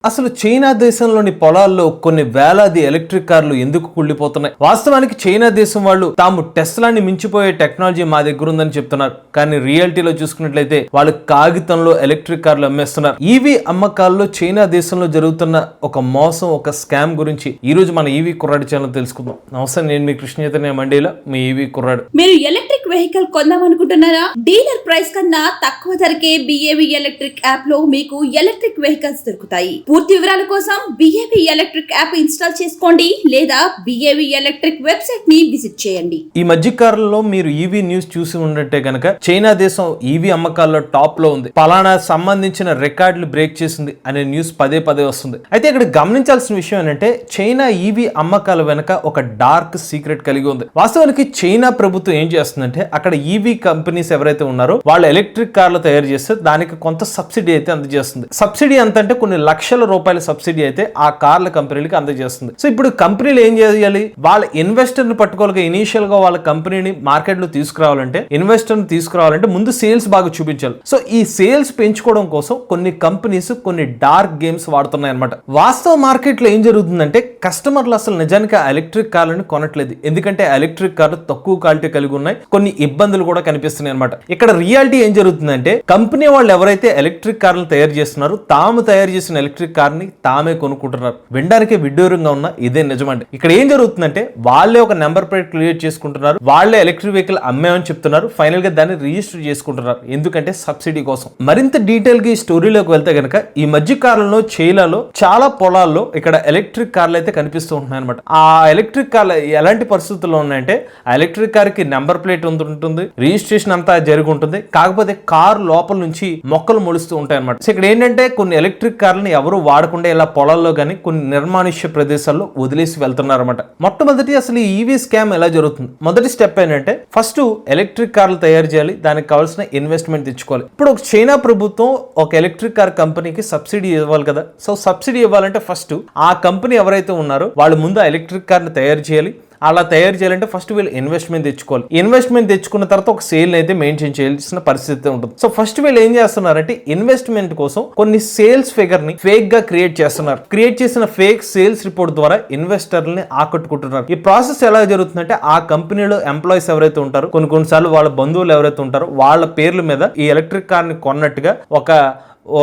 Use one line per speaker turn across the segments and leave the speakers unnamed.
అసలు చైనా దేశంలోని పొలాల్లో కొన్ని వేలాది ఎలక్ట్రిక్ కార్లు ఎందుకు కుళ్ళిపోతున్నాయి? వాస్తవానికి చైనా దేశం వాళ్ళు తాము టెస్లాని మించిపోయే టెక్నాలజీ మా దగ్గర ఉందని చెప్తున్నారు. కానీ రియాలిటీలో చూసుకున్నట్లయితే వాళ్ళు కాగితంలో ఎలక్ట్రిక్ కార్లు అమ్మేస్తున్నారు. ఈవీ అమ్మకాల్లో చైనా దేశంలో జరుగుతున్న ఒక మోసం, ఒక స్కామ్ గురించి ఈ రోజు మన ఈవీ కుర్రాడు ఛానల్ తెలుసుకుందాం. నమస్తే, నేను మీ కృష్ణ చైతన్య మండీలా, మీ ఈవీ కుర్రాడు.
మీరు ఎలక్ట్రిక్ వెహికల్ కొందామనుకుంటున్నారా? డీలర్ ప్రైస్ కన్నా తక్కువ ధరకే BAV ఎలక్ట్రిక్ యాప్ లో మీకు ఎలక్ట్రిక్ వెహికల్స్ దొరుకుతాయి. పూర్తి వివరాల కోసం BAV ఎలక్ట్రిక్ యాప్ ఇన్స్టాల్ చేసుకోండి లేదా BAV ఎలక్ట్రిక్ వెబ్సైట్ ని విజిట్ చేయండి.
ఈ మధ్య కాలంలో మీరు ఈవీ న్యూస్ చూసి ఉన్నట్టే గనక చైనా దేశం ఈవీ అమ్మకాల్లో టాప్ లో ఉంది, పలానా సంబంధించిన రికార్డులు బ్రేక్ చేసింది అనే న్యూస్ పదే పదే వస్తుంది. అయితే ఇక్కడ గమనించాల్సిన విషయం ఏంటంటే చైనా ఈవీ అమ్మకాల వెనక ఒక డార్క్ సీక్రెట్ కలిగి ఉంది. వాస్తవానికి చైనా ప్రభుత్వం ఏం చేస్తుందంటే అక్కడ ఈవీ కంపెనీస్ ఎవరైతే ఉన్నారో వాళ్ళు ఎలక్ట్రిక్ కార్లు తయారు చేస్తే దానికి కొంత సబ్సిడీ అయితే అందజేస్తుంది. సబ్సిడీ ఎంత అంటే కొన్ని లక్షల రూపాయల సబ్సిడీ అయితే ఆ కార్ల కంపెనీలకు అందజేస్తుంది. సో ఇప్పుడు కంపెనీలు ఏం చేయాలి? వాళ్ళ ఇన్వెస్టర్ ని పట్టుకోవాలి. ఇనీషియల్ గా వాళ్ళ కంపెనీని మార్కెట్ లో తీసుకురావాలంటే ముందు సేల్స్ బాగా చూపించాలి. సో ఈ సేల్స్ పెంచుకోవడం కోసం కొన్ని కంపెనీస్ కొన్ని డార్క్ గేమ్స్ వాడుతున్నాయి అనమాట. వాస్తవ మార్కెట్ లో ఏం జరుగుతుందంటే కస్టమర్లు అసలు నిజానికి ఆ ఎలక్ట్రిక్ కార్లను కొనట్లేదు. ఎందుకంటే ఎలక్ట్రిక్ కార్లు తక్కువ క్వాలిటీ కలిగి ఉన్నాయి, కొన్ని ఇబ్బందులు కూడా కనిపిస్తున్నాయి అనమాట. ఇక్కడ రియాలిటీ ఏం జరుగుతుందంటే కంపెనీ వాళ్ళు ఎవరైతే ఎలక్ట్రిక్ కార్లను తయారు చేస్తున్నారో తాము తయారు చేసిన ఎలక్ట్రిక్ కార్ని తామే కొనుక్కుంటున్నారు. వినడానికే విడ్డూరంగా ఉన్న ఇదే నిజమండి. ఇక్కడ ఏం జరుగుతుందంటే వాళ్ళే ఒక నెంబర్ ప్లేట్ క్రియేట్ చేసుకుంటున్నారు, వాళ్ళే ఎలక్ట్రిక్ వెహికల్ అమ్మేమని చెప్తున్నారు, ఫైనల్ గా దాన్ని రిజిస్టర్ చేసుకుంటున్నారు. ఎందుకంటే సబ్సిడీ కోసం. మరింత డీటెయిల్ గా ఈ స్టోరీలోకి వెళ్తే గనక ఈ మధ్య కాలంలో చైనాలో చాలా పొలాల్లో ఇక్కడ ఎలక్ట్రిక్ కార్లు అయితే కనిపిస్తూ ఉంటున్నాయి అనమాట. ఆ ఎలక్ట్రిక్ కార్లు ఎలాంటి పరిస్థితుల్లో ఉన్నాయంటే ఆ ఎలక్ట్రిక్ కార్ కి నెంబర్ ప్లేట్ ఉంటుంది, రిజిస్ట్రేషన్ అంతా జరిగి ఉంటుంది, కాకపోతే కార్ లోపల నుంచి మొక్కలు మొలుస్తూ ఉంటాయి అనమాట. సో ఇక్కడ ఏంటంటే కొన్ని ఎలక్ట్రిక్ కార్లని ఎవరు వాడకుండా ఇలా పొలాల్లో కానీ కొన్ని నిర్మానుష్య ప్రదేశాల్లో వదిలేసి వెళ్తున్నారన్నమాట. మొట్టమొదటి అసలు ఈ ఈవీ స్కామ్ ఎలా జరుగుతుంది? మొదటి స్టెప్ ఏంటంటే ఫస్ట్ ఎలక్ట్రిక్ కార్లు తయారు చేయాలి, దానికి కావాల్సిన ఇన్వెస్ట్మెంట్ తెచ్చుకోవాలి. ఇప్పుడు ఒక చైనా ప్రభుత్వం ఒక ఎలక్ట్రిక్ కార్ కంపెనీకి సబ్సిడీ ఇవ్వాలి కదా. సో సబ్సిడీ ఇవ్వాలంటే ఫస్ట్ ఆ కంపెనీ ఎవరైతే ఉన్నారో వాళ్ళు ముందు ఎలక్ట్రిక్ కార్ని తయారు చేయాలి. అలా తయారు చేయాలంటే ఫస్ట్ వీళ్ళు ఇన్వెస్ట్మెంట్ తెచ్చుకోవాలి. ఇన్వెస్ట్మెంట్ తెచ్చుకున్న తర్వాత ఒక సేల్ అయితే మెయింటైన్ చేయాల్సిన పరిస్థితి ఉంటుంది. సో ఫస్ట్ వీళ్ళు ఏం చేస్తున్నారంటే ఇన్వెస్ట్మెంట్ కోసం కొన్ని సేల్స్ ఫిగర్ ని ఫేక్ గా క్రియేట్ చేస్తున్నారు. క్రియేట్ చేసిన ఫేక్ సేల్స్ రిపోర్ట్ ద్వారా ఇన్వెస్టర్లని ఆకట్టుకుంటున్నారు. ఈ ప్రాసెస్ ఎలా జరుగుతుందంటే ఆ కంపెనీలో ఎంప్లాయీస్ ఎవరైతే ఉంటారో కొన్నిసార్లు వాళ్ళ బంధువులు ఎవరైతే ఉంటారో వాళ్ళ పేర్ల మీద ఈ ఎలక్ట్రిక్ కార్ ని కొన్నట్టుగా ఒక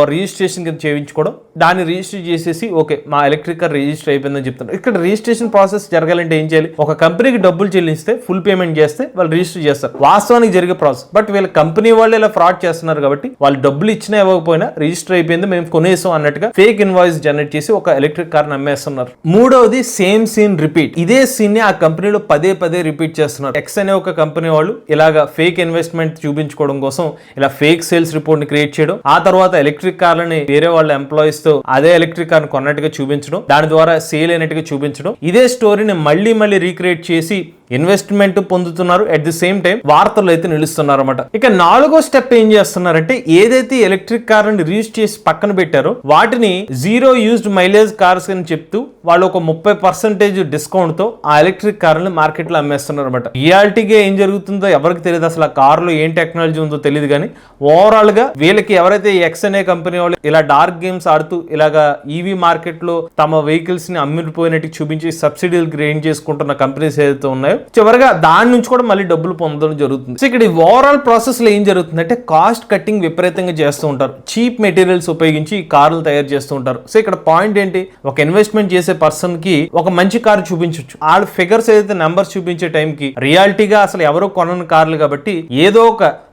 రిజిస్ట్రేషన్ కింద చేయించుకోవడం, దాన్ని రిజిస్టర్ చేసేసి ఓకే మా ఎలక్ట్రిక్ కార్ రిజిస్టర్ అయిపోయిందని చెప్తున్నారు. ఇక్కడ రిజిస్ట్రేషన్ ప్రాసెస్ జరగాలంటే ఏం చేయాలి? ఒక కంపెనీకి డబ్బులు చెల్లిస్తే ఫుల్ పేమెంట్ చేస్తే వాళ్ళు రిజిస్టర్ చేస్తారు. వాస్తవానికి జరిగే ప్రాసెస్. బట్ వీళ్ళ కంపెనీ వాళ్ళు ఇలా ఫ్రాడ్ చేస్తున్నారు కాబట్టి వాళ్ళు డబ్బులు ఇచ్చినా ఇవ్వకపోయినా రిజిస్టర్ అయిపోయింది మేము కొనేసాం అన్నట్టుగా ఫేక్ ఇన్వాయిస్ జనరేట్ చేసి ఒక ఎలక్ట్రిక్ కార్ అమ్మేస్తున్నారు. మూడవది సేమ్ సీన్ రిపీట్. ఇదే సీన్ ని ఆ కంపెనీలో పదే పదే రిపీట్ చేస్తున్నారు. ఎక్స్ అనే ఒక కంపెనీ వాళ్ళు ఇలాగా ఫేక్ ఇన్వెస్ట్మెంట్ చూపించుకోవడం కోసం ఇలా ఫేక్ సేల్స్ రిపోర్ట్ ని క్రియేట్ చేయడం, ఆ తర్వాత ఎలక్ట్రిక్ కార్లని వేరే వాళ్ళ ఎంప్లాయీస్ తో అదే ఎలక్ట్రిక్ కార్ కొన్నట్టుగా చూపించడం, దాని ద్వారా సేల్ అయినట్టుగా చూపించడం, ఇదే స్టోరీని మళ్ళీ రీక్రియేట్ చేసి ఇన్వెస్ట్మెంట్ పొందుతున్నారు. అట్ ది సేమ్ టైం వార్తలు అయితే నిలుస్తున్నారు అన్నమాట. ఇక నాలుగో స్టెప్ ఏం చేస్తున్నారంటే ఏదైతే ఎలక్ట్రిక్ కార్ ని రిజిస్టర్ చేసి పక్కన పెట్టారో వాటిని జీరో యూజ్డ్ మైలేజ్ కార్స్ అని చెప్తూ వాళ్ళు ఒక 30% డిస్కౌంట్ తో ఆ ఎలక్ట్రిక్ కార్ని మార్కెట్ లో అమ్మేస్తున్నారు అనమాట. రియాలిటీగా ఏం జరుగుతుందో ఎవరికి తెలియదు. అసలు ఆ కార్ లో ఏం టెక్నాలజీ ఉందో తెలియదు. కానీ ఓవరాల్ గా వీళ్ళకి ఎవరైతే ఎక్స్ అనే కంపెనీ వాళ్ళు ఇలా డార్క్ గేమ్స్ ఆడుతూ ఇలాగా ఈవీ మార్కెట్ లో తమ వెహికల్స్ ని అమ్మిపోయినట్టు చూపించి సబ్సిడీలు గ్రెయిన్ చేసుకుంటున్న కంపెనీస్ ఏదైతే ఉన్నాయో చివరిగా దాని నుంచి కూడా మళ్ళీ డబ్బులు పొందడం జరుగుతుంది. సో ఇక్కడ ఓవరాల్ ప్రాసెస్ లో ఏం జరుగుతుందంటే కాస్ట్ కట్టింగ్ విపరీతంగా చేస్తూ ఉంటారు. చీప్ మెటీరియల్స్ ఉపయోగించి ఈ కార్లు తయారు చేస్తూ ఉంటారు. సో ఇక్కడ పాయింట్ ఏంటి? ఒక ఇన్వెస్ట్మెంట్ చేసే పర్సన్ కి ఒక మంచి కార్ చూపించవచ్చు. వాళ్ళ ఫిగర్స్ ఏదైతే నెంబర్స్ చూపించే టైం కి రియాలిటీగా అసలు ఎవరో కొనని కార్లు కాబట్టి ఏదో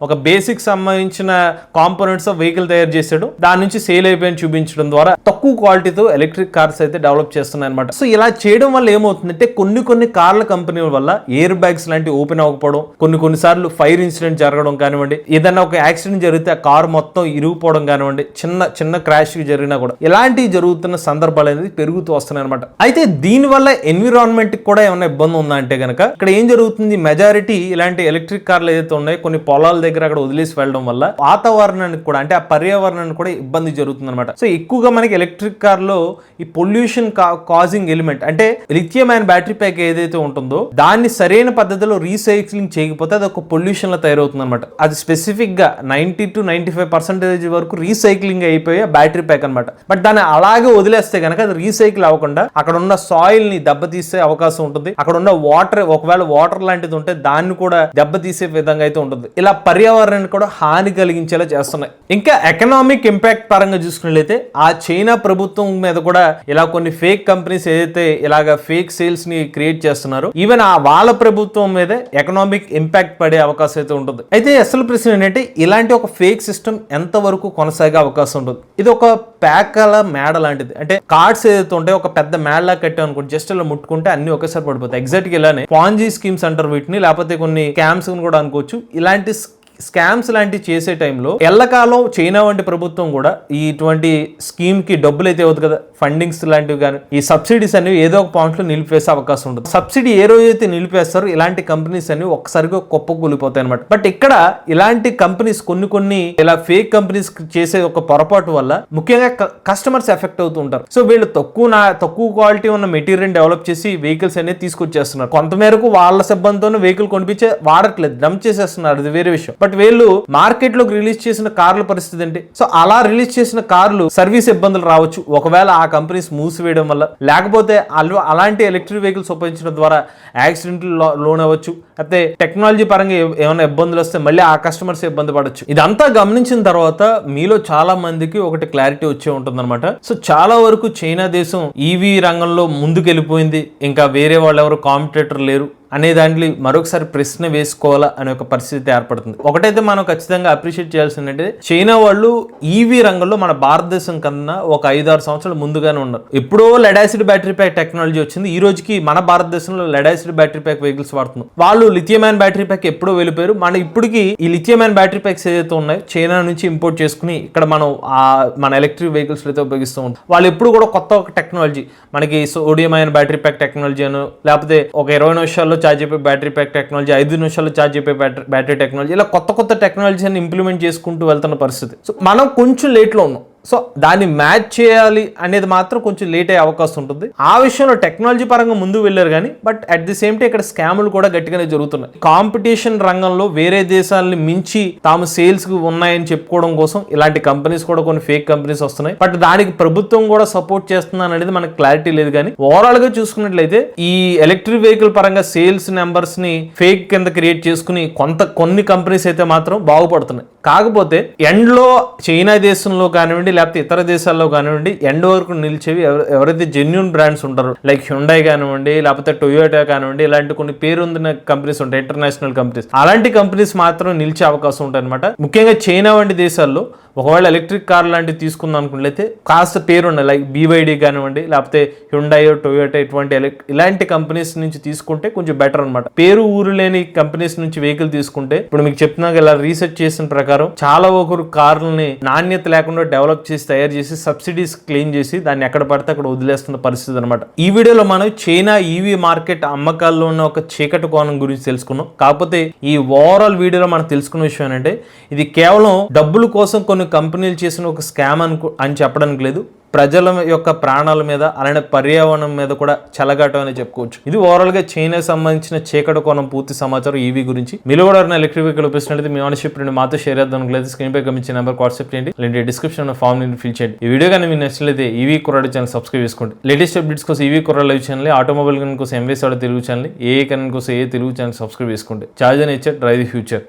ఒక బేసిక్ సంబంధించిన కాంపోనెంట్స్ ఆఫ్ వెహికల్ తయారు చేసాడు, దాని నుంచి సేల్ అయిపోయిన చూపించడం ద్వారా తక్కువ క్వాలిటీతో ఎలక్ట్రిక్ కార్స్ అయితే డెవలప్ చేస్తున్నాయి అనమాట. సో ఇలా చేయడం వల్ల ఏమవుతుందంటే కొన్ని కార్ల కంపెనీల వల్ల ఎయిర్ బ్యాగ్స్ లాంటివి ఓపెన్ అవ్వకపోవడం, కొన్నిసార్లు ఫైర్ ఇన్సిడెంట్ జరగడం కానివ్వండి, ఏదైనా ఒక యాక్సిడెంట్ జరిగితే ఆ కార్ మొత్తం ఇరిగిపోవడం కానివ్వండి, చిన్న క్రాష్ జరిగినా కూడా ఇలాంటివి జరుగుతున్న సందర్భాలు అనేది పెరుగుతూ వస్తున్నాయి అనమాట. అయితే దీని వల్ల ఎన్విరాన్మెంట్ కూడా ఏమైనా ఇబ్బంది ఉందా అంటే గనక ఇక్కడ ఏం జరుగుతుంది? మెజారిటీ ఇలాంటి ఎలక్ట్రిక్ కార్లు ఏదైతే ఉన్నాయో కొన్ని పొలాల దగ్గర అక్కడ వదిలేసి వెళ్ళడం వల్ల వాతావరణానికి కూడా అంటే ఆ పర్యావరణానికి కూడా ఇబ్బంది జరుగుతుంది అనమాట. సో ఎక్కువగా మనకి ఎలక్ట్రిక్ కార్ లో ఈ పొల్యూషన్ కాజింగ్ ఎలిమెంట్ అంటే లిథియం అయన్ బ్యాటరీ ప్యాక్ ఏదైతే ఉంటుందో దాన్ని దాన్ని సరైన పద్ధతిలో రీసైక్లింగ్ చేయకపోతే అది ఒక పొల్యూషన్ లో తయారవుతుంది అనమాట. అది స్పెసిఫిక్ గా 90 to 95% వరకు రీసైక్లింగ్ అయిపోయే బ్యాటరీ ప్యాక్ అనమాట. బట్ దాన్ని అలాగే వదిలేస్తే కనుక అది రీసైకిల్ అవ్వకుండా అక్కడ ఉన్న సాయిల్ ని దెబ్బతీసే అవకాశం ఉంటుంది. అక్కడ ఉన్న వాటర్, ఒకవేళ వాటర్ లాంటిది ఉంటే దాన్ని కూడా దెబ్బతీసే విధంగా అయితే ఉంటుంది. ఇలా పర్యావరణానికి కూడా హాని కలిగించేలా చేస్తున్నాయి. ఇంకా ఎకనామిక్ ఇంపాక్ట్ పరంగా చూసుకున్నట్లయితే ఆ చైనా ప్రభుత్వం మీద కూడా ఇలా కొన్ని ఫేక్ కంపెనీస్ ఏదైతే ఇలాగ ఫేక్ సేల్స్ ని క్రియేట్ చేస్తున్నారో ఈవెన్ ఆ వాళ్ళ ప్రభుత్వం మీద ఎకనామిక్ ఇంపాక్ట్ పడే అవకాశం అయితే ఉంటుంది. అయితే అసలు ప్రశ్న ఏంటంటే ఇలాంటి ఒక ఫేక్ సిస్టమ్ ఎంత వరకు కొనసాగే అవకాశం ఉంటుంది? ఇది ఒక ప్యాకల మేడ లాంటిది. అంటే కార్డ్స్ ఏదైతే ఉంటాయో ఒక పెద్ద మేడలా కట్టాం అనుకోండి, జస్ట్ ఇలా ముట్టుకుంటే అన్ని ఒకేసారి పడిపోతాయి. ఎగ్జాక్ట్ గా ఇలానే పాంజీ స్కీమ్స్ అంటారు వీటిని, లేకపోతే కొన్ని స్కామ్స్ కూడా అనుకోవచ్చు. ఇలాంటి స్కామ్స్ లాంటివి చేసే టైంలో ఎల్లకాలం చైనా వంటి ప్రభుత్వం కూడా ఇటువంటి స్కీమ్ కి డబ్బులు అయితే అవుతుంది కదా, ఫండింగ్స్ లాంటివి కానీ ఈ సబ్సిడీస్ అనేవి ఏదో ఒక పాయింట్ లో నిలిపేసే అవకాశం ఉంటుంది. సబ్సిడీ ఏ రోజు అయితే నిలిపేస్తారో ఇలాంటి కంపెనీస్ అనేవి ఒక్కసారిగా కుప్పకూలిపోతాయి అనమాట. బట్ ఇక్కడ ఇలాంటి కంపెనీస్ కొన్ని ఇలా ఫేక్ కంపెనీస్ చేసే ఒక పొరపాటు వల్ల ముఖ్యంగా కస్టమర్స్ ఎఫెక్ట్ అవుతూ ఉంటారు. సో వీళ్ళు తక్కువ క్వాలిటీ ఉన్న మెటీరియల్ డెవలప్ చేసి వెహికల్స్ అనేది తీసుకొచ్చేస్తున్నారు. కొంతమేరకు వాళ్ళ సిబ్బందితోనే వెహికల్ కొనిపించే వాడట్లేదు, డంప్ చేసేస్తున్నారు, అది వేరే విషయం. బట్ వీళ్ళు మార్కెట్ లోకి రిలీజ్ చేసిన కార్ల పరిస్థితి ఏంటి? సో అలా రిలీజ్ చేసిన కార్లు సర్వీస్ ఇబ్బందులు రావచ్చు ఒకవేళ ఆ కంపెనీస్ మూసివేయడం వల్ల, లేకపోతే అలాంటి ఎలక్ట్రిక్ వెహికల్స్ ఉపయోగించడం ద్వారా యాక్సిడెంట్ లోన్ అవ్వచ్చు, అయితే టెక్నాలజీ పరంగా ఏమైనా ఇబ్బందులు వస్తే మళ్ళీ ఆ కస్టమర్స్ ఇబ్బంది పడవచ్చు. ఇదంతా గమనించిన తర్వాత మీలో చాలా మందికి ఒకటి క్లారిటీ వచ్చే ఉంటుంది అనమాట. సో చాలా వరకు చైనా దేశం ఈవీ రంగంలో ముందుకెళ్ళిపోయింది, ఇంకా వేరే వాళ్ళు ఎవరు కాంపిటేటర్ లేరు అనే దాంట్లో మరొకసారి ప్రశ్న వేసుకోవాలా అనే ఒక పరిస్థితి ఏర్పడుతుంది. ఒకటైతే మనం ఖచ్చితంగా అప్రిషియేట్ చేయాల్సిందంటే చైనా వాళ్ళు ఈవీ రంగంలో మన భారతదేశం కన్నా ఒక 5-6 సంవత్సరాలు ముందుగానే ఉన్నారు. ఎప్పుడో lead acid battery pack technology వచ్చింది, ఈ రోజుకి మన భారతదేశంలో lead acid battery pack vehicles వాడుతున్నాం. వాళ్ళు లిథియం అయాన్ బ్యాటరీ ప్యాక్ ఎప్పుడో వెళ్ళిపోయారు. మన ఇప్పటికి ఈ లిథియం అయాన్ బ్యాటరీ ప్యాక్స్ ఏదైతే ఉన్నాయో చైనా నుంచి ఇంపోర్ట్ చేసుకుని ఇక్కడ మన ఎలక్ట్రిక్ వెహికల్స్ అయితే ఉపయోగిస్తూ ఉంటాం. వాళ్ళు ఎప్పుడు కూడా కొత్త ఒక టెక్నాలజీ, మనకి sodium ion battery pack technology అని, లేకపోతే ఒక 20 నిమిషాల్లో ఛార్జ్ అయిపోయే బ్యాటరీ ప్యాక్ టెక్నాలజీ, 5 నిమిషాల్లో ఛార్జ్ అయిపోయే బ్యాటరీ టెక్నాలజీ, ఇలా కొత్త టెక్నాలజీని ఇంప్లిమెంట్ చేసుకుంటూ వెళ్తున్న పరిస్థితి. సో మనం కొంచెం లేట్లో ఉన్నాం. సో దాన్ని మ్యాచ్ చేయాలి అనేది మాత్రం కొంచెం లేట్ అయ్యే అవకాశం ఉంటుంది. ఆ విషయంలో టెక్నాలజీ పరంగా ముందు వెళ్ళారు కానీ, but at the same time ఇక్కడ స్కాములు కూడా గట్టిగానే జరుగుతున్నాయి. కాంపిటీషన్ రంగంలో వేరే దేశాలని మించి తాము సేల్స్ కు ఉన్నాయని చెప్పుకోవడం కోసం ఇలాంటి కంపెనీస్ కూడా కొన్ని ఫేక్ కంపెనీస్ వస్తున్నాయి. బట్ దానికి ప్రభుత్వం కూడా సపోర్ట్ చేస్తుందా అనేది మనకు క్లారిటీ లేదు. కానీ ఓవరాల్ గా చూసుకున్నట్లయితే ఈ ఎలక్ట్రిక్ వెహికల్ పరంగా సేల్స్ నెంబర్స్ ని ఫేక్ కింద క్రియేట్ చేసుకుని కొన్ని కంపెనీస్ అయితే మాత్రం బాగుపడుతున్నాయి. కాకపోతే ఎండ్ లో చైనా దేశంలో కానివ్వండి, లేకపోతే ఇతర దేశాల్లో కానివ్వండి, ఎండ్ వరకు నిలిచేవి ఎవరైతే జెన్యూన్ బ్రాండ్స్ ఉంటారో, లైక్ హ్యుండై కానివ్వండి, లేకపోతే టొయోటా కానివ్వండి, ఇలాంటి కొన్ని పేరుందిన కంపెనీస్ ఉంటాయి, ఇంటర్నేషనల్ కంపెనీస్. అలాంటి కంపెనీస్ మాత్రం నిలిచే అవకాశం ఉంటాయి అనమాట. ముఖ్యంగా చైనా వంటి దేశాల్లో ఒకవేళ ఎలక్ట్రిక్ కార్ లాంటివి తీసుకుందాం అనుకున్నట్లయితే కాస్త పేరు ఉన్నాయి, లైక్ BYD కానివ్వండి, లేకపోతే హ్యుండై, టొయోటా, ఇలాంటి కంపెనీస్ నుంచి తీసుకుంటే కొంచెం బెటర్ అనమాట. పేరు ఊరు లేని కంపెనీస్ నుంచి వెహికల్ తీసుకుంటే, ఇప్పుడు మీకు చెప్తున్నాక ఇలా రీసెర్చ్ చేసిన ప్రకారం చాలా ఒకరు కార్లని నాణ్యత లేకుండా డెవలప్ చేసి తయారు చేసి సబ్సిడీస్ క్లెయిమ్ చేసి దాన్ని ఎక్కడ పడితే అక్కడ వదిలేస్తున్న పరిస్థితి అనమాట. ఈ వీడియోలో మనం చైనా ఈవీ మార్కెట్ అమ్మకాల్లో ఉన్న ఒక చీకటి కోణం గురించి తెలుసుకున్నాం. కాకపోతే ఈ ఓవరాల్ వీడియోలో మనం తెలుసుకున్న విషయం ఏంటంటే ఇది కేవలం డబ్బుల కోసం కొన్ని కంపెనీలు చేసిన ఒక స్కామ్ అని చెప్పడానికి లేదు. ప్రజల యొక్క ప్రాణాల మీద అలానే పర్యావరణం మీద కూడా చెలగాటం అని చెప్పుకోవచ్చు. ఇది ఓవరాల్ గా చైనా సంబంధించిన చీకటి కోణం పూర్తి సమాచారం ఈవీ గురించి. మీరు కూడా ఎలక్ట్రిక్ వెహికల్ ఉపయోగిస్తున్నట్లయితే మీ ఓనర్షిప్ మాతో షేర్ చేద్దాం లేదు, స్క్రీన్ పై కమించిన నెంబర్ వాట్సాప్ చేయండి, లేదంటే డిస్క్రిప్షన్ ఫామ్ ని ఫిల్ చేయండి. ఈ వీడియో కానీ మీకు నచ్చినట్లయితే ఈవీ కుర్రాడు ఛానల్ సబ్స్క్రైబ్ చేసుకోండి. లేటెస్ట్ అప్డేట్స్ కోసం ఈవీ కుర్రాడు లైవ్ ఛానల్, ఆటోమొబైల్ కోసం ఎంవేస్ తెలుగు ఛానల్, ఏ కరెంట్ కోసం ఏ తెలుగు ఛానల్ సబ్స్క్రైబ్ చేసుకోండి. చార్జ్ అని ఇచ్చే డ్రైవ్ ది ఫ్యూచర్.